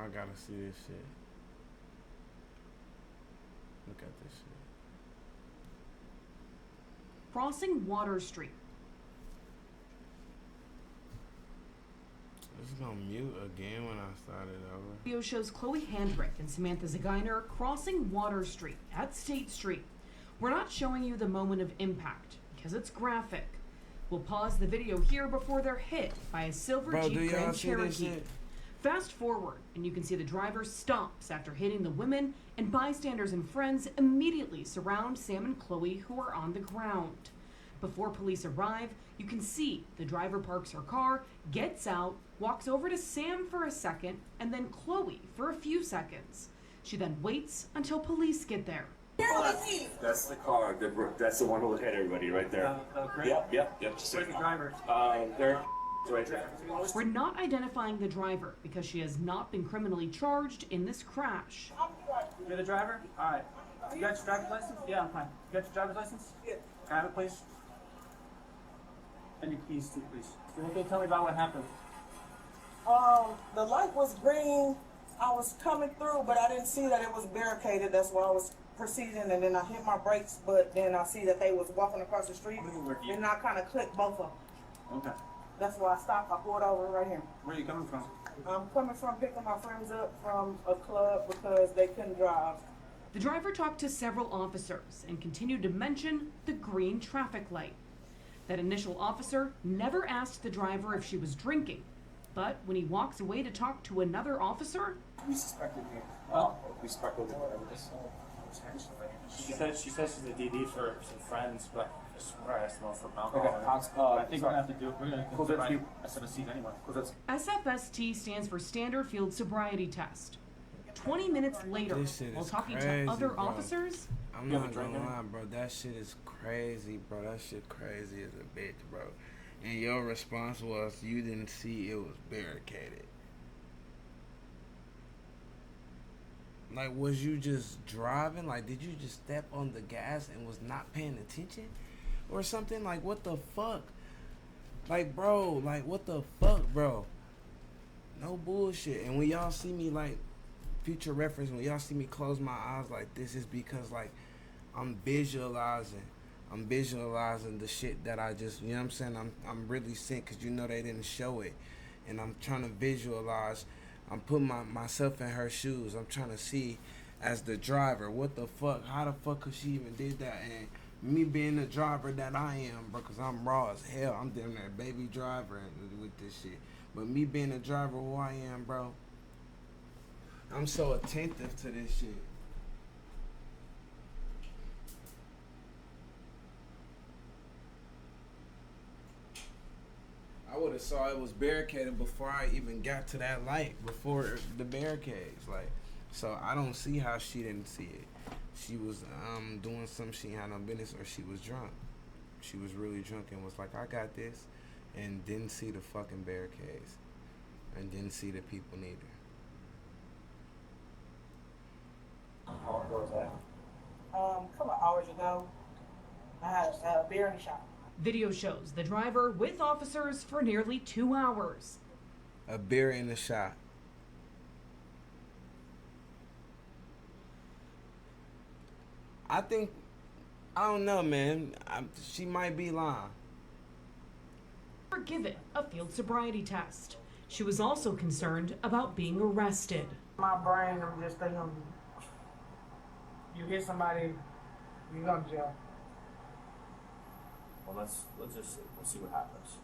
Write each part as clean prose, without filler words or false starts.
I gotta see this shit. Look at this shit. Crossing Water Street. This is gonna mute again when I start it over. Video shows Chloe Handrick and Samantha Zaginer crossing Water Street at State Street. We're not showing you the moment of impact because it's graphic. We'll pause the video here before they're hit by a silver Jeep Grand Cherokee. Fast forward, and you can see the driver stops after hitting the women, and bystanders and friends immediately surround Sam and Chloe, who are on the ground. Before police arrive, you can see the driver parks her car, gets out, walks over to Sam for a second, and then Chloe for a few seconds. She then waits until police get there. That's the car. That's the one who hit everybody right there. Yep. Where's the driver? There. Right there. We're not identifying the driver because she has not been criminally charged in this crash. You're the driver? Alright. You got your driver's license? Yeah, I'm fine. You got your driver's license? Yeah. Can I have it, please? And your keys too, please. You can tell me about what happened. The light was green. I was coming through, but I didn't see that it was barricaded. That's why I was proceeding, and then I hit my brakes, but then I see that they was walking across the street, and I kind of clicked both of them. Okay. That's why I stopped. I pulled over right here. Where are you coming from? I'm coming from picking my friends up from a club because they couldn't drive. The driver talked to several officers and continued to mention the green traffic light. That initial officer never asked the driver if she was drinking, but when he walks away to talk to another officer, We suspected him. We suspected him. She says she's a DD for some friends, but I swear I smell from alcohol. I think we're gonna have to do it. We're gonna close that I said a seat anyway. SFST stands for Standard Field Sobriety Test. 20 minutes later, while talking to other officers, I'm not gonna lie, bro. That shit is crazy, bro. That shit crazy as a bitch, bro. And your response was you didn't see it was barricaded. Like, was you just driving? Like, did you just step on the gas and was not paying attention? Or something? Like, what the fuck? Like, bro, like, what the fuck, bro? No bullshit. And when y'all see me, like, future reference, when y'all see me close my eyes like this, is because, like, I'm visualizing the shit that I just, you know what I'm saying? I'm really seeing, because you know they didn't show it. And I'm trying to visualize. I'm putting myself in her shoes. I'm trying to see, as the driver, what the fuck, how the fuck could she even did that? And me being the driver that I am, bro, because I'm raw as hell. I'm damn that baby driver with this shit. But me being the driver who I am, bro, I'm so attentive to this shit. I would have saw it was barricaded before I even got to that light, before the barricades. Like, so I don't see how she didn't see it. She was doing something she had no business, or she was drunk. She was really drunk and was like, I got this, and didn't see the fucking barricades, and didn't see the people neither. How was that? A couple of hours ago, I had a beer in the shop. video shows the driver with officers for nearly 2 hours. A beer in the shop. I don't know, man. She might be lying. Given a field sobriety test. She was also concerned about being arrested. My brain, I'm just thinking, you hit somebody, you go to jail. Well, let's see what happens.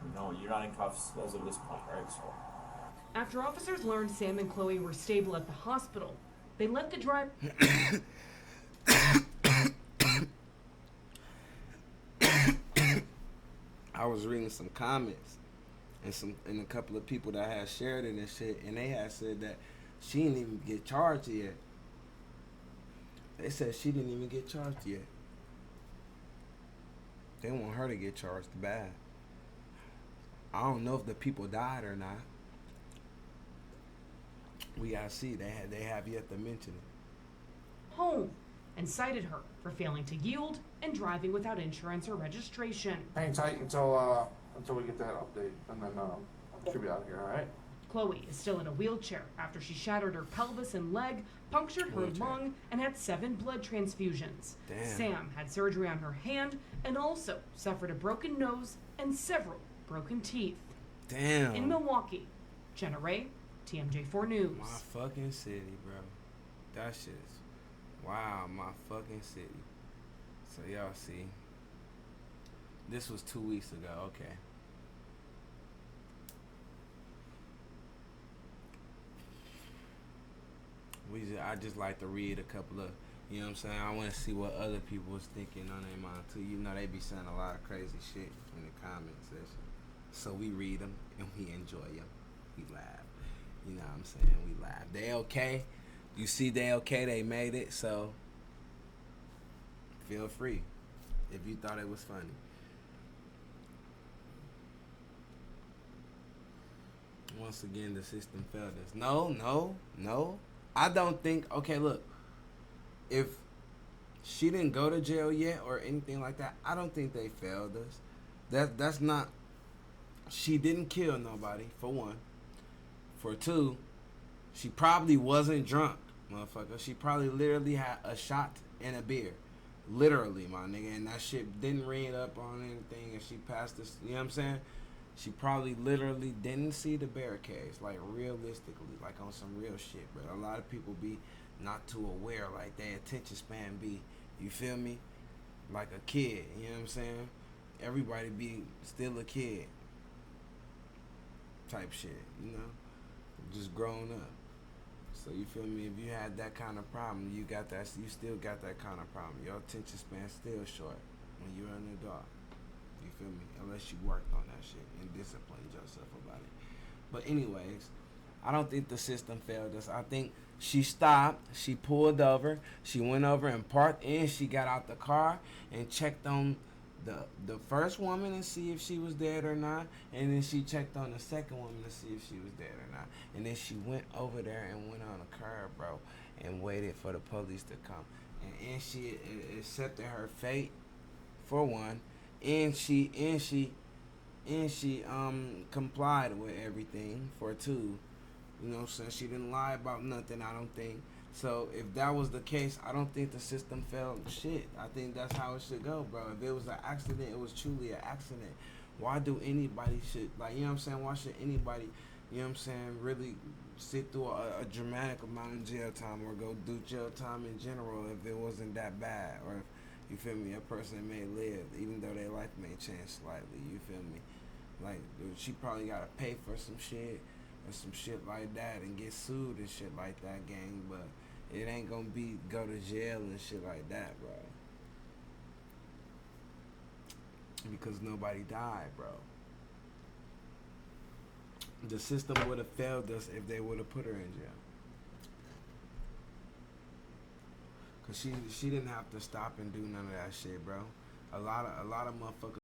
You know, you're not in cuffs as of this point, right? So. After officers learned Sam and Chloe were stable at the hospital, they let the driver. I was reading some comments and a couple of people that had shared it and shit, and they had said that she didn't even get charged yet. They said she didn't even get charged yet. They want her to get charged bad. I don't know if the people died or not. We gotta see. They have yet to mention it. Home and cited her for failing to yield and driving without insurance or registration. Hang tight until we get that update, and then should be out of here. All right. Chloe is still in a wheelchair after she shattered her pelvis and leg, punctured her lung, and had 7 blood transfusions. Damn. Sam had surgery on her hand and also suffered a broken nose and several broken teeth. Damn. In Milwaukee, Jenna Ray, TMJ4 News. My fucking city, bro. That shit's wow, my fucking city. So y'all see. This was 2 weeks ago, okay. I just like to read a couple of, you know what I'm saying? I want to see what other people was thinking on their mind too. You know, they be saying a lot of crazy shit in the comment section. So we read them and we enjoy them. We laugh. You know what I'm saying? We laugh. They okay. You see they okay. They made it. So feel free if you thought it was funny. Once again, the system failed us. No. I don't think. Okay, look. If she didn't go to jail yet or anything like that, I don't think they failed us. That's not. She didn't kill nobody, for one. For two, she probably wasn't drunk, motherfucker. She probably literally had a shot and a beer. Literally, my nigga. And that shit didn't ring up on anything and she passed this, you know what I'm saying? She probably literally didn't see the barricades, like realistically, like on some real shit, bro. A lot of people be not too aware, like their attention span be, you feel me? Like a kid, you know what I'm saying? Everybody be still a kid type shit, you know? Just grown up. So you feel me? If you had that kind of problem, you still got that kind of problem. Your attention span still short when you're an adult. You feel me? Unless you worked on that shit and disciplined yourself about it. But anyways, I don't think the system failed us. I think she stopped, she pulled over, she went over and parked in, she got out the car and checked on the first woman and see if she was dead or not, and then she checked on the second woman to see if she was dead or not, and then she went over there and went on a curb, bro, and waited for the police to come, and she accepted her fate, for one, and she complied with everything, for two. You know what I'm saying? She didn't lie about nothing, I don't think. So if that was the case, I don't think the system failed shit. I think that's how it should go, bro. If it was an accident, it was truly an accident. Why do anybody should, like, you know what I'm saying? Why should anybody, you know what I'm saying, really sit through a dramatic amount of jail time or go do jail time in general if it wasn't that bad? Or if, you feel me, a person may live even though their life may change slightly, you feel me? Like, she probably got to pay for some shit or some shit like that and get sued and shit like that, gang, but it ain't gonna be go to jail and shit like that, bro. Because nobody died, bro. The system would have failed us if they would have put her in jail. Cause she didn't have to stop and do none of that shit, bro. A lot of motherfuckers